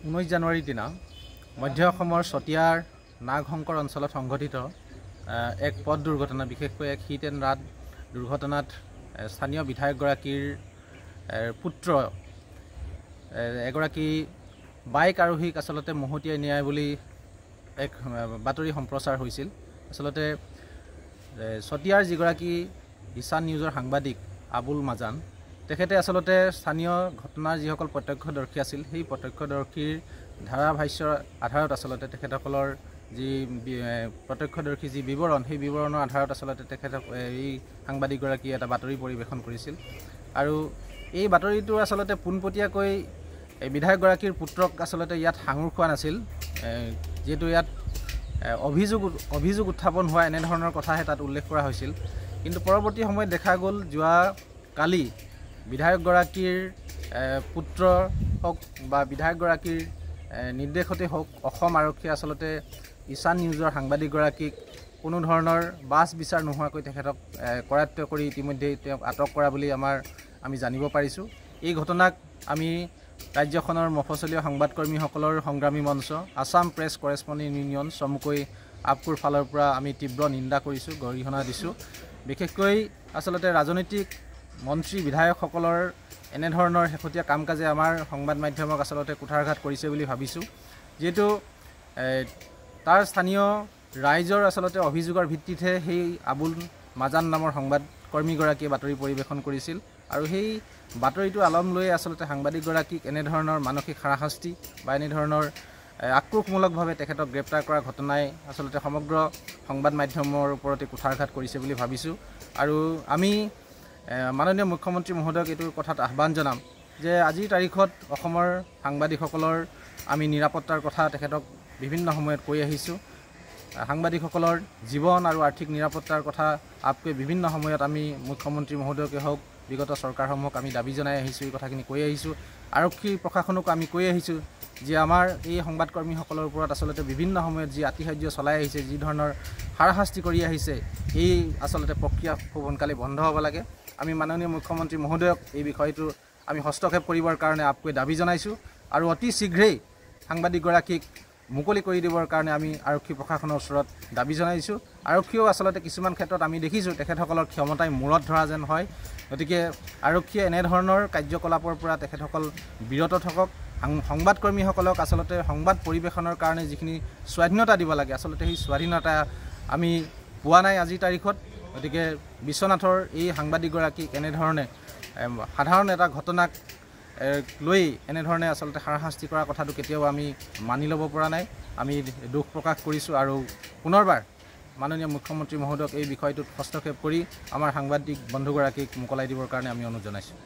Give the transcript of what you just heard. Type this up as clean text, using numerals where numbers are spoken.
19 জানুৱাৰীৰ দিনা মধ্য অসমৰ চতিয়াৰ নাগশংকৰ অঞ্চলত সংঘটিত এক পথ দুৰ্ঘটনা, বিশেষকৈ এক হিট এণ্ড ৰাণ দুৰ্ঘটনাত স্থানীয় বিধায়কগৰাকীৰ পুত্ৰ এগৰাকী বাইক আৰোহীক আচলতে মহতিয়াই নিয়াই বুলি এক বাতৰি সম্প্ৰচাৰ হৈছিল। আচলতে চতিয়াৰ যিগৰাকী ঈশান নিউজৰ সাংবাদিক আবুল মাজান, তেখেতে আচলতে স্থানীয় ঘটনাৰ যিসকল প্ৰত্যক্ষদৰ্শী আছিল সেই প্ৰত্যক্ষদৰ্শীৰ ধাৰাভাষ্যৰ আধাৰত আচলতে তেখেতসকলৰ যি প্ৰত্যক্ষদৰ্শী যি বিৱৰণ, সেই বিৱৰণৰ আধাৰত আচলতে তেখেতক এই সাংবাদিকগৰাকীয়ে এটা বাতৰি পৰিৱেশন কৰিছিল। আৰু এই বাতৰিটো আচলতে পোনপটীয়াকৈ বিধায়কগৰাকীৰ পুত্ৰক আচলতে ইয়াত সাঙুৰ খোৱা নাছিল, যিহেতু ইয়াত অভিযোগ উত্থাপন হোৱা এনেধৰণৰ কথাহে তাত উল্লেখ কৰা হৈছিল। কিন্তু পৰৱৰ্তী সময়ত দেখা গ'ল যোৱা কালি বিধায়কগৰাকীৰ পুত্ৰ হওক বা বিধায়কগৰাকীৰ নিৰ্দেশতে হওক অসম আৰক্ষীয়ে আচলতে ঈশান নিউজৰ সাংবাদিকগৰাকীক কোনো ধৰণৰ বাছ বিচাৰ নোহোৱাকৈ তেখেতক কৰায়ত্ব কৰি ইতিমধ্যে তেওঁক আটক কৰা বুলি আমি জানিব পাৰিছোঁ। এই ঘটনাক আমি ৰাজ্যখনৰ মফচলীয় সংবাদকৰ্মীসকলৰ সংগ্ৰামী মঞ্চ, আছাম প্ৰেছ কৰেছপণ্ডেণ্ট ইউনিয়ন চমুকৈ আপকুৰ ফালৰ পৰা আমি তীব্ৰ নিন্দা কৰিছোঁ, গৰিহণা দিছোঁ। বিশেষকৈ আচলতে ৰাজনৈতিক মন্ত্ৰী বিধায়কসকলৰ এনেধৰণৰ শেহতীয়া কাম কাজে আমাৰ সংবাদ মাধ্যমক আচলতে কুঠাৰঘাত কৰিছে বুলি ভাবিছোঁ। যিহেতু তাৰ স্থানীয় ৰাইজৰ আচলতে অভিযোগৰ ভিত্তিতহে সেই আবুল মাজান নামৰ সংবাদকৰ্মীগৰাকীয়ে বাতৰি পৰিৱেশন কৰিছিল। আৰু সেই বাতৰিটো আলম লৈ আচলতে সাংবাদিকগৰাকীক এনেধৰণৰ মানসিক হাৰাশাস্তি বা এনেধৰণৰ আক্ৰোশমূলকভাৱে তেখেতক গ্ৰেপ্তাৰ কৰা ঘটনাই আচলতে সমগ্ৰ সংবাদ মাধ্যমৰ ওপৰতে কুঠাৰঘাত কৰিছে বুলি ভাবিছোঁ। আৰু আমি মাননীয় মুখ্যমন্ত্ৰী মহোদয়ক এইটো কথাত আহ্বান জনাম যে আজিৰ তাৰিখত অসমৰ সাংবাদিকসকলৰ আমি নিৰাপত্তাৰ কথা তেখেতক বিভিন্ন সময়ত কৈ আহিছোঁ। সাংবাদিকসকলৰ জীৱন আৰু আৰ্থিক নিৰাপত্তাৰ কথা বিভিন্ন সময়ত আমি মুখ্যমন্ত্ৰী মহোদয়কে হওক বিগত চৰকাৰসমূহক আমি দাবী জনাই আহিছোঁ, এই কথাখিনি কৈ আহিছোঁ। আৰক্ষী প্ৰশাসনকো আমি কৈ আহিছোঁ যে আমাৰ এই সংবাদকৰ্মীসকলৰ ওপৰত আচলতে বিভিন্ন সময়ত যি আতিশয্য চলাই আহিছে, যি ধৰণৰ হাৰাশাস্তি কৰি আহিছে, এই আচলতে প্ৰক্ৰিয়া খুব সোনকালে বন্ধ হ'ব লাগে। আমি মাননীয় মুখ্যমন্ত্ৰী মহোদয়ক এই বিষয়টো আমি হস্তক্ষেপ কৰিবৰ কাৰণে দাবী জনাইছোঁ। আৰু অতি শীঘ্ৰেই সাংবাদিকগৰাকীক মুকলি কৰি দিবৰ কাৰণে আমি আৰক্ষী প্ৰশাসনৰ ওচৰত দাবী জনাইছোঁ। আৰক্ষীয়েও আচলতে কিছুমান ক্ষেত্ৰত আমি দেখিছোঁ তেখেতসকলৰ ক্ষমতাই মূৰত ধৰা যেন হয়। গতিকে আৰক্ষীয়ে এনেধৰণৰ কাৰ্যকলাপৰ পৰা তেখেতসকল বিৰত থাকক। সংবাদকৰ্মীসকলক আচলতে সংবাদ পৰিৱেশনৰ কাৰণে যিখিনি স্বাধীনতা দিব লাগে, আচলতে সেই স্বাধীনতা আমি পোৱা নাই আজিৰ তাৰিখত। গতিকে বিশ্বনাথৰ এই সাংবাদিকগৰাকীক এনেধৰণে সাধাৰণ এটা ঘটনাক লৈ এনেধৰণে আচলতে হাৰাশাস্তি কৰা কথাটো কেতিয়াও আমি মানি ল'ব পৰা নাই। আমি দুখ প্ৰকাশ কৰিছোঁ আৰু পুনৰবাৰ মাননীয় মুখ্যমন্ত্ৰী মহোদয়ক এই বিষয়টোত হস্তক্ষেপ কৰি আমাৰ সাংবাদিক বন্ধুগৰাকীক মোকলাই দিবৰ কাৰণে আমি অনুৰোধ জনাইছোঁ।